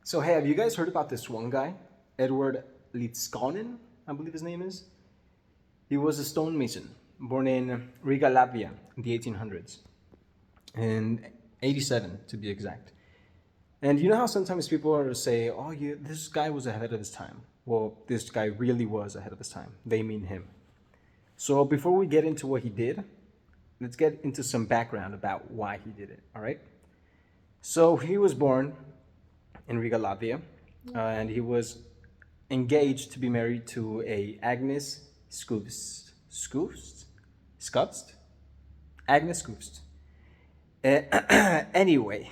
So hey, have you guys heard about this one guy, Edward Leedskalnin, I believe his name is? He was a stonemason, born in Riga, Latvia, in the 1800s, in 87 to be exact. And you know how sometimes people say, "Oh, this guy was ahead of his time." Well, this guy really was ahead of his time. They mean him. So before we get into what he did, let's get into some background about why he did it. All right. So he was born in Riga, Latvia, and he was engaged to be married to a Agnes Skufst? Agnes Skufst. Anyway,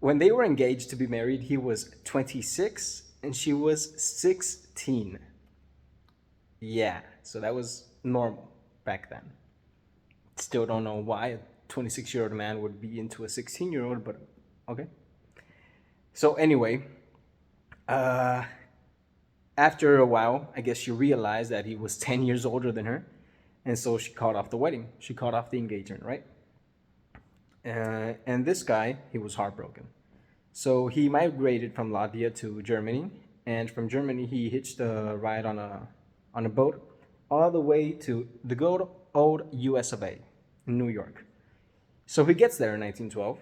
when they were engaged to be married, he was 26 and she was 16. Yeah, so that was normal back then. Still don't know why a 26-year-old man would be into a 16-year-old, but okay. So anyway, uh, after a while, I guess she realized that he was 10 years older than her. And so she called off the wedding. She called off the engagement, right? And this guy, he was heartbroken. So he migrated from Latvia to Germany. And from Germany, he hitched a ride on a boat all the way to the good old US of A in New York. So he gets there in 1912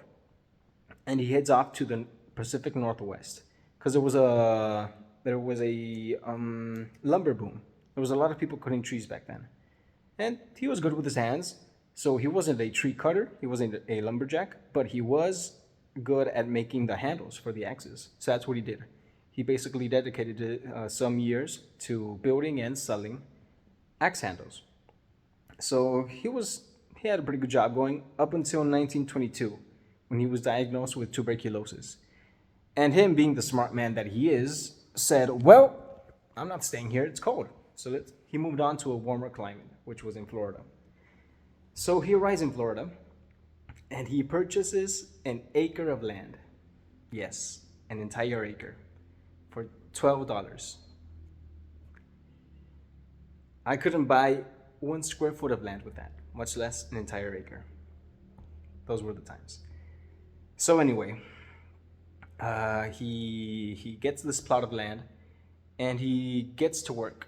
and he heads off to the Pacific Northwest because there was a lumber boom. There was a lot of people cutting trees back then, and he was good with his hands. So he wasn't a tree cutter, he wasn't a lumberjack, but he was good at making the handles for the axes. So that's what he did. He basically dedicated some years to building and selling axe handles. So he had a pretty good job going up until 1922 when he was diagnosed with tuberculosis. And him, being the smart man that he is, said, "Well, I'm not staying here. It's cold." So he moved on to a warmer climate, which was in Florida. So he arrives in Florida and he purchases an acre of land. Yes, an entire acre for $12. I couldn't buy 1 square foot of land with that, much less an entire acre. Those were the times. So anyway, he gets this plot of land, and he gets to work.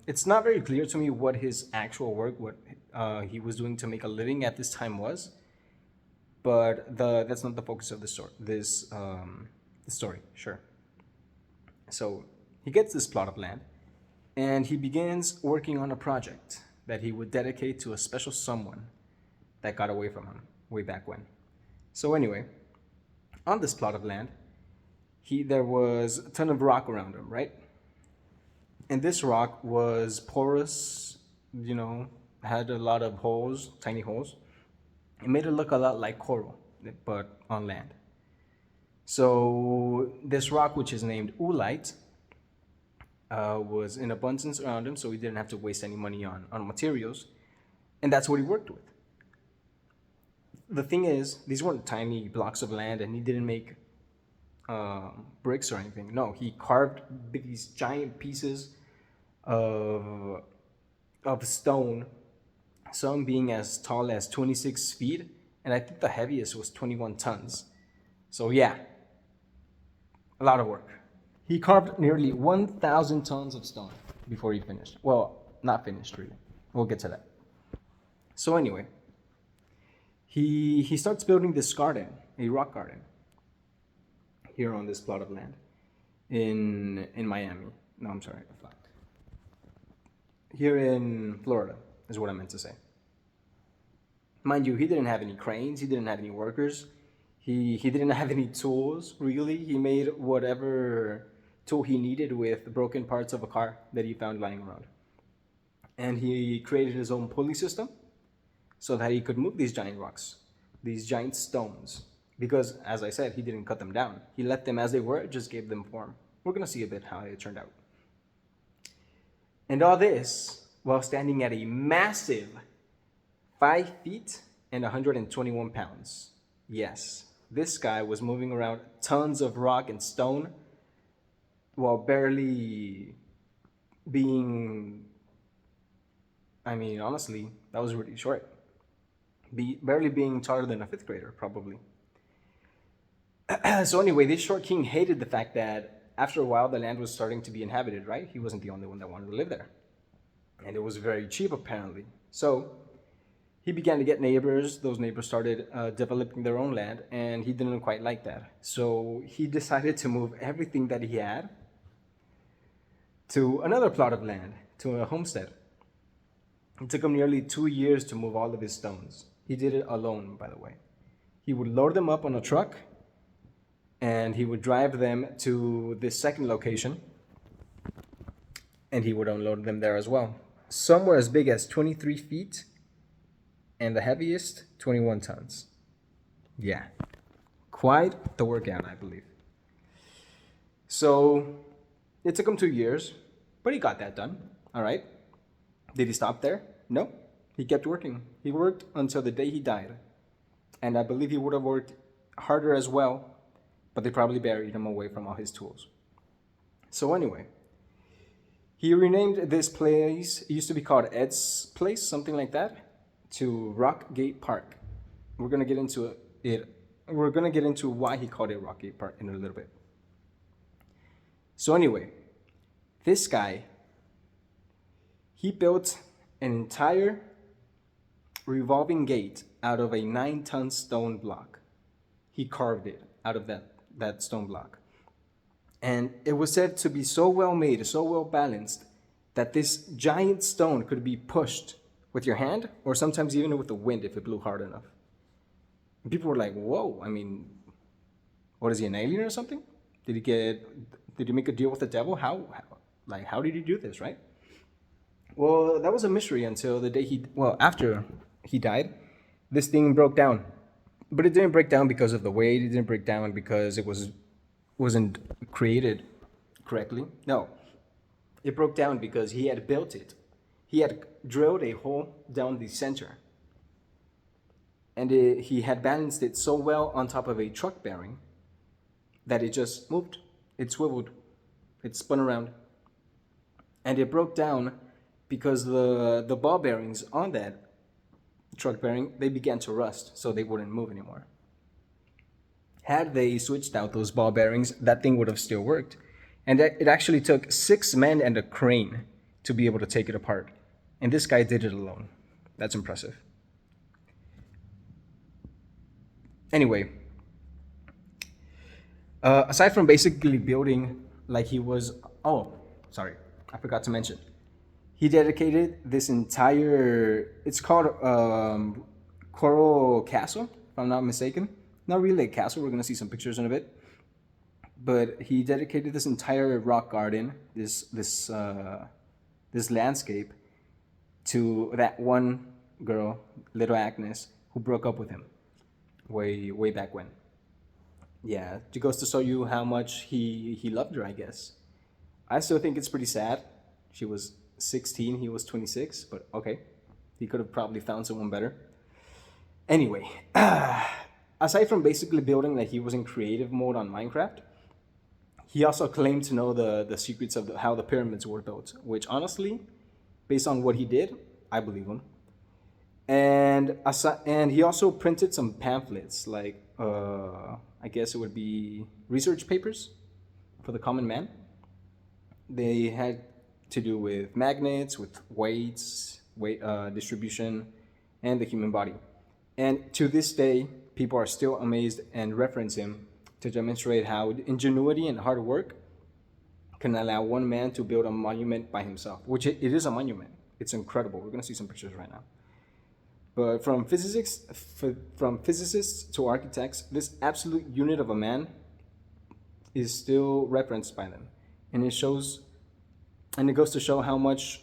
It's not very clear to me what his actual work, what he was doing to make a living at this time was, but that's not the focus of the story. The story, sure. So he gets this plot of land, and he begins working on a project that he would dedicate to a special someone that got away from him way back when. So anyway, on this plot of land, there was a ton of rock around him, right? And this rock was porous, had a lot of holes, tiny holes. It made it look a lot like coral, but on land. So this rock, which is named oolite, was in abundance around him, so he didn't have to waste any money on materials, and that's what he worked with. The thing is, these weren't tiny blocks of land, and he didn't make bricks or anything. No, he carved these giant pieces of stone, some being as tall as 26 feet, and I think the heaviest was 21 tons. So yeah, a lot of work. He carved nearly 1,000 tons of stone before he finished. Well, not finished really. We'll get to that. So anyway, he starts building this garden, a rock garden, here on this plot of land in Miami. No, I'm sorry, here in Florida is what I meant to say. Mind you, he didn't have any cranes, he didn't have any workers, he didn't have any tools, really. He made whatever tool he needed with the broken parts of a car that he found lying around. And he created his own pulley system so that he could move these giant rocks, these giant stones. Because, as I said, he didn't cut them down. He left them as they were, just gave them form. We're going to see a bit how it turned out. And all this while standing at a massive 5 feet and 121 pounds. Yes, this guy was moving around tons of rock and stone while barely being, honestly, that was really short. Barely being taller than a fifth grader, probably. So anyway, this short king hated the fact that after a while the land was starting to be inhabited, right? He wasn't the only one that wanted to live there. And it was very cheap apparently. So he began to get neighbors. Those neighbors started developing their own land, and he didn't quite like that. So he decided to move everything that he had to another plot of land, to a homestead. It took him nearly 2 years to move all of his stones. He did it alone, by the way. He would load them up on a truck, and he would drive them to this second location, and he would unload them there as well. Some were as big as 23 feet, and the heaviest, 21 tons. Yeah, quite the workout, I believe. So it took him 2 years, but he got that done, all right? Did he stop there? No, he kept working. He worked until the day he died. And I believe he would have worked harder as well, but they probably buried him away from all his tools. So anyway, he renamed this place, it used to be called Ed's Place, something like that, to Rockgate Park. We're going to get into it. We're going to get into why he called it Rockgate Park in a little bit. So anyway, this guy, he built an entire revolving gate out of a 9-ton stone block. He carved it out of that stone block. And it was said to be so well made, so well balanced, that this giant stone could be pushed with your hand, or sometimes even with the wind if it blew hard enough. And people were like, whoa, I mean, what is he, an alien or something? Did he make a deal with the devil? How did he do this, right? Well, that was a mystery until the day after he died, this thing broke down. But it didn't break down because of the weight. It didn't break down because it wasn't created correctly. No, it broke down because he had built it. He had drilled a hole down the center. And he had balanced it so well on top of a truck bearing that it just moved. It swiveled. It spun around. And it broke down because the ball bearings on that truck bearing, they began to rust, so they wouldn't move anymore. Had they switched out those ball bearings, that thing would have still worked. And it actually took 6 men and a crane to be able to take it apart. And this guy did it alone. That's impressive. Anyway, aside from basically building like he was... Oh, sorry, I forgot to mention. He dedicated this entire... It's called Coral Castle, if I'm not mistaken. Not really a castle. We're going to see some pictures in a bit. But he dedicated this entire rock garden, this landscape, to that one girl, little Agnes, who broke up with him way back when. Yeah, it goes to show you how much he loved her, I guess. I still think it's pretty sad. She was 16, he was 26, but okay. He could have probably found someone better. Anyway, aside from basically building like he was in creative mode on Minecraft, he also claimed to know the secrets of how the pyramids were built, which honestly, based on what he did, I believe him. And he also printed some pamphlets, like I guess it would be research papers for the common man. They had to do with magnets, with weight distribution, and the human body. And to this day, people are still amazed and reference him to demonstrate how ingenuity and hard work can allow one man to build a monument by himself, which it is a monument. It's incredible. We're going to see some pictures right now. But from physicists to architects, this absolute unit of a man is still referenced by them. And it goes to show how much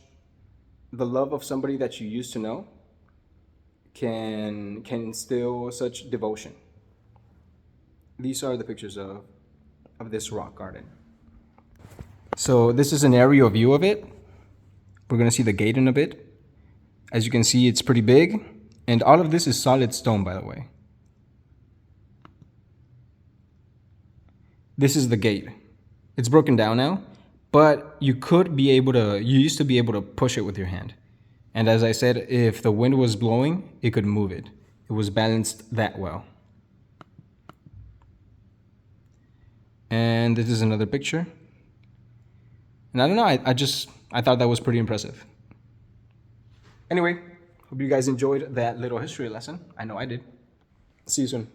the love of somebody that you used to know can instill such devotion. These are the pictures of this rock garden. So this is an aerial view of it. We're going to see the gate in a bit. As you can see, it's pretty big. And all of this is solid stone, by the way. This is the gate. It's broken down now, but you used to be able to push it with your hand. And as I said, if the wind was blowing, it could move it. It was balanced that well. And this is another picture. And I don't know, I thought that was pretty impressive. Anyway, hope you guys enjoyed that little history lesson. I know I did. See you soon.